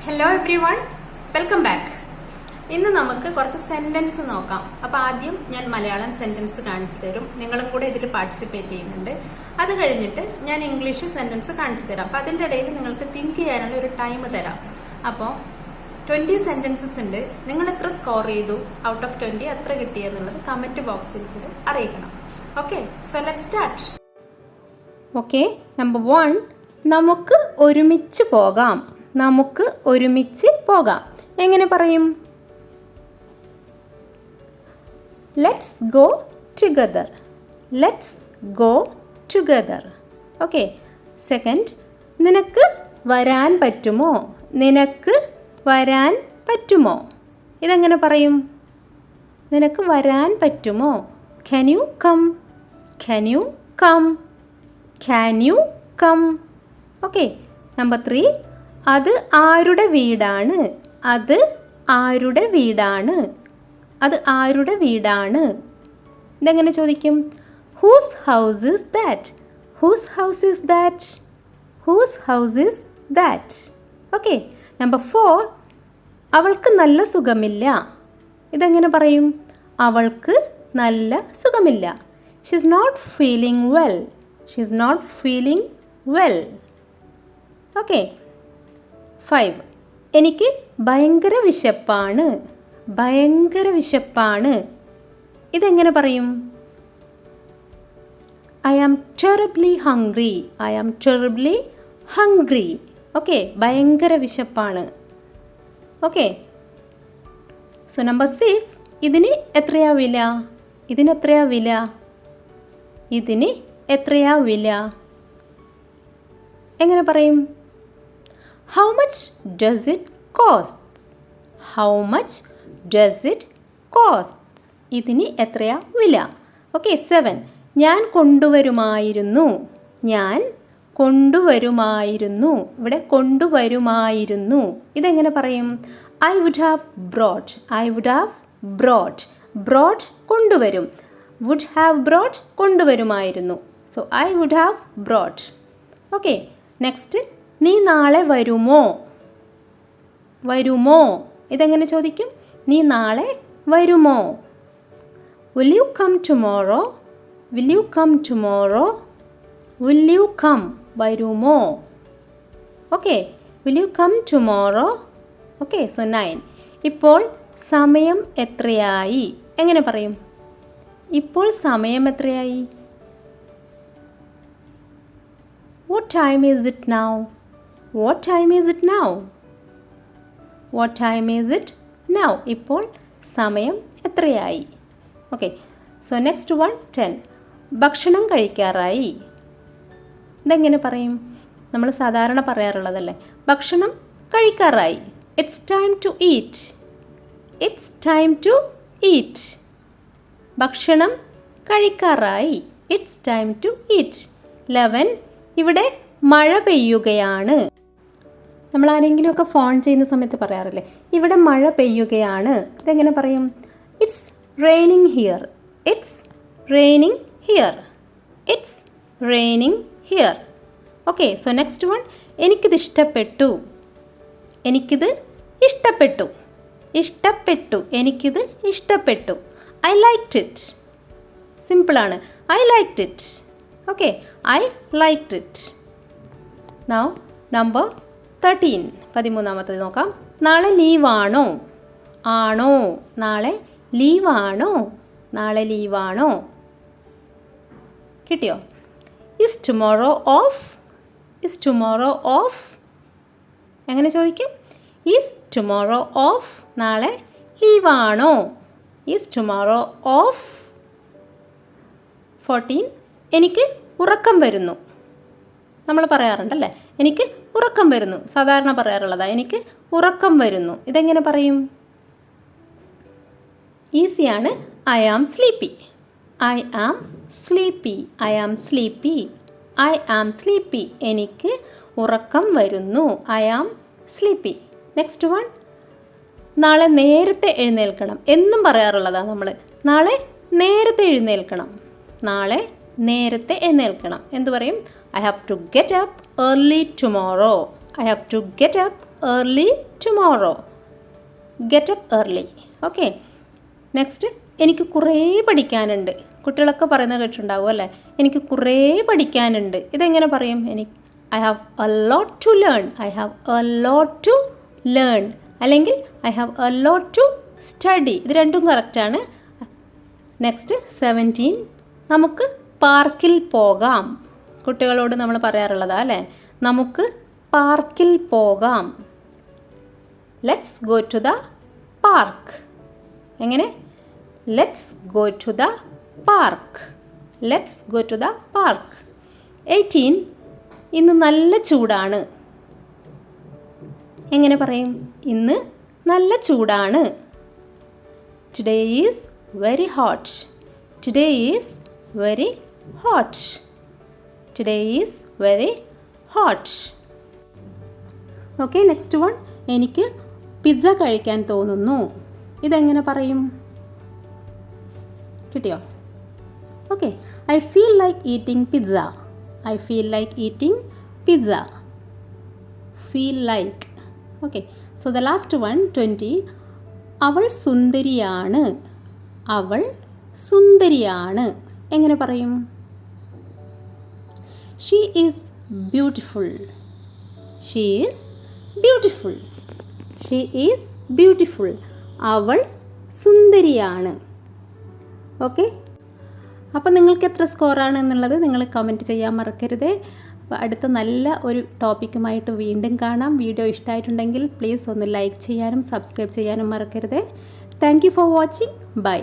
Hello every one, welcome back. ഇന്ന് നമുക്ക് കുറച്ച് സെന്റൻസ് നോക്കാം. അപ്പോൾ ആദ്യം ഞാൻ മലയാളം സെന്റൻസ് കാണിച്ചു തരും, നിങ്ങളും കൂടെ ഇതിൽ പാർട്ടിസിപ്പേറ്റ് ചെയ്യുന്നുണ്ട്. അത് കഴിഞ്ഞിട്ട് ഞാൻ ഇംഗ്ലീഷ് സെന്റൻസ് കാണിച്ചു തരാം. അപ്പോൾ അതിൻ്റെ ഇടയിൽ നിങ്ങൾക്ക് തിങ്ക് ചെയ്യാനുള്ള ഒരു ടൈം തരാം. അപ്പോൾ 20 സെന്റൻസസ് ഉണ്ട്. നിങ്ങൾ എത്ര സ്കോർ ചെയ്തു, ഔട്ട് ഓഫ് 20 എത്ര കിട്ടിയെന്നുള്ളത് കമന്റ് ബോക്സിൽ കൂടെ അറിയിക്കണം. Okay, so let's start. Okay, number 1, നമുക്ക് ഒരുമിച്ച് പോകാം. നമുക്ക് ഒരുമിച്ച് പോകാം എങ്ങനെ പറയും? Let's go together. Let's go together. Okay. Second, നിനക്ക് വരാൻ പറ്റുമോ? നിനക്ക് വരാൻ പറ്റുമോ? ഇതെങ്ങനെ പറയും? നിനക്ക് വരാൻ പറ്റുമോ? Can you come? Can you come? Can you come? Okay. Number 3, അത് ആരുടെ വീടാണ്? അത് ആരുടെ വീടാണ്? അത് ആരുടെ വീടാണ്? ഇതെങ്ങനെ ചോദിക്കും? Whose house is that? Whose house is that? Whose house is that? Okay. Number 4, അവൾക്ക് നല്ല സുഖമില്ല. ഇതെങ്ങനെ പറയും? അവൾക്ക് നല്ല സുഖമില്ല. She is not feeling well. She is not feeling well. Okay. 5, എനിക്ക് ഭയങ്കര വിശപ്പാണ്. ഭയങ്കര വിശപ്പാണ്. ഇതെങ്ങനെ പറയും? I am terribly hungry. I am terribly hungry. Okay, ഭയങ്കര വിശപ്പാണ്. ഓക്കെ. സോ നമ്പർ 6, ഇതിന് എത്രയാ വില? ഇതിന് എത്രയാ വില? ഇതിന് എത്രയാ വില? എങ്ങനെ പറയും? How much does it cost? How much does it cost? ഇതിന് എത്രയാ വില? ഓക്കെ. 7, ഞാൻ കൊണ്ടുവരുമായിരുന്നു. ഞാൻ കൊണ്ടുവരുമായിരുന്നു. ഇവിടെ കൊണ്ടുവരുമായിരുന്നു. ഇതെങ്ങനെ പറയും? I would have brought. I would have brought. Brought കൊണ്ടുവരും. Would have brought കൊണ്ടുവരുമായിരുന്നു. So I would have brought. Okay. Next, നീ നാളെ വരുമോ? വരുമോ? ഇതെങ്ങനെ ചോദിക്കും? നീ നാളെ വരുമോ? Will you come tomorrow? Will you come tomorrow? Will you come? വരുമോ? Okay. Will you come tomorrow? Okay. So 9, ഇപ്പോൾ സമയം എത്രയായി? എങ്ങനെ പറയും? ഇപ്പോൾ സമയം എത്രയായി? What time is it now? What time is it now? What time is it now? ഇപ്പോൾ സമയം എത്രയായി? ഓക്കെ. സോ നെക്സ്റ്റ് 1, 10, ഭക്ഷണം കഴിക്കാറായി. ഇതെങ്ങനെ പറയും? നമ്മൾ സാധാരണ പറയാറുള്ളതല്ലേ, ഭക്ഷണം കഴിക്കാറായി. It's time to eat. It's time to eat. ഭക്ഷണം കഴിക്കാറായി. It's time to eat. 11, ഇവിടെ മഴ പെയ്യുകയാണ്. നമ്മൾ ആരെങ്കിലുമൊക്കെ ഫോൺ ചെയ്യുന്ന സമയത്ത് പറയാറില്ലേ, ഇവിടെ മഴ പെയ്യുകയാണ്. ഇതെങ്ങനെ പറയും? It's raining here. It's raining here. It's raining here. Okay. So next 1, എനിക്കിത് ഇഷ്ടപ്പെട്ടു. എനിക്കിത് ഇഷ്ടപ്പെട്ടു. ഇഷ്ടപ്പെട്ടു. എനിക്കിത് ഇഷ്ടപ്പെട്ടു. I liked it. സിമ്പിളാണ്. I liked it. Okay. I liked it. Now number 13, 13ാമത്തേത് നോക്കാം. നാളെ ലീവാണോ? ആണോ? നാളെ ലീവാണോ? നാളെ ലീവാണോ? കിട്ടിയോ? Is tomorrow off? Is tomorrow off? എങ്ങനെ ചോദിക്കും? Is tomorrow off? നാളെ ലീവാണോ? Is tomorrow off? 14, എനിക്ക് ഉറക്കം വരുന്നു. നമ്മൾ പറയാറുണ്ടല്ലേ, എനിക്ക് ഉറക്കം വരുന്നു. സാധാരണ പറയാറുള്ളതാ, എനിക്ക് ഉറക്കം വരുന്നു. ഇതെങ്ങനെ പറയും? ഈസിയാണ്. I am sleepy. I am sleepy. I am sleepy. I am sleepy. എനിക്ക് ഉറക്കം വരുന്നു. I am sleepy. നെക്സ്റ്റ് 1, നാളെ നേരത്തെ എഴുന്നേൽക്കണം. എന്നും പറയാറുള്ളതാണ് നമ്മൾ. നാളെ നേരത്തെ എഴുന്നേൽക്കണം. നാളെ നേരത്തെ എഴുന്നേൽക്കണം. എന്തു പറയും? I have to get up early tomorrow. I have to get up early tomorrow. Get up early. Okay. Next, എനിക്ക് കുറേ പഠിക്കാനുണ്ട്. കുട്ടികളൊക്കെ പറയുന്നത് കേട്ടിട്ടുണ്ടാവും അല്ലേ? എനിക്ക് കുറേ പഠിക്കാനുണ്ട്. ഇതെങ്ങനെ പറയും? I have a lot to learn. I have a lot to learn. അല്ലെങ്കിൽ I have a lot to study. ഇത് രണ്ടും കറക്റ്റാണ്. നെക്സ്റ്റ് 17, നമുക്ക് പാർക്കിൽ പോകാം. കുട്ടികളോട് നമ്മൾ പറയാറുള്ളതാ അല്ലേ? നമുക്ക് പാർക്കിൽ പോകാം. Let's go to the park. എങ്ങനെ? Let's go to the park. Let's go to the park. 18, ഇന്ന് നല്ല ചൂടാണ്. എങ്ങനെ പറയും? ഇന്ന് നല്ല ചൂടാണ്. Today is very hot. Today is very hot. Today is very hot. Okay, next one. എനിക്ക് പിസ്സ കഴിക്കാൻ തോന്നുന്നു. ഇതെങ്ങനെ പറയും? കിട്ടിയോ? Okay. I feel like eating pizza. I feel like eating pizza. Feel like. Okay. So the last one, 20. അവൾ സുന്ദരിയാണ്. അവൾ സുന്ദരിയാണ്. എങ്ങനെ പറയും? She is beautiful. She is beautiful. She is beautiful. അവൾ സുന്ദരിയാണ്. ഓക്കെ, അപ്പോൾ നിങ്ങൾക്ക് എത്ര സ്കോറാണ് എന്നുള്ളത് നിങ്ങൾ കമൻറ്റ് ചെയ്യാൻ മറക്കരുത്. അപ്പോൾ അടുത്ത നല്ല ഒരു ടോപ്പിക്കുമായിട്ട് വീണ്ടും കാണാം. വീഡിയോ ഇഷ്ടമായിട്ടുണ്ടെങ്കിൽ പ്ലീസ് ഒന്ന് ലൈക്ക് ചെയ്യാനും സബ്സ്ക്രൈബ് ചെയ്യാനും മറക്കരുത്. Thank you for watching. By.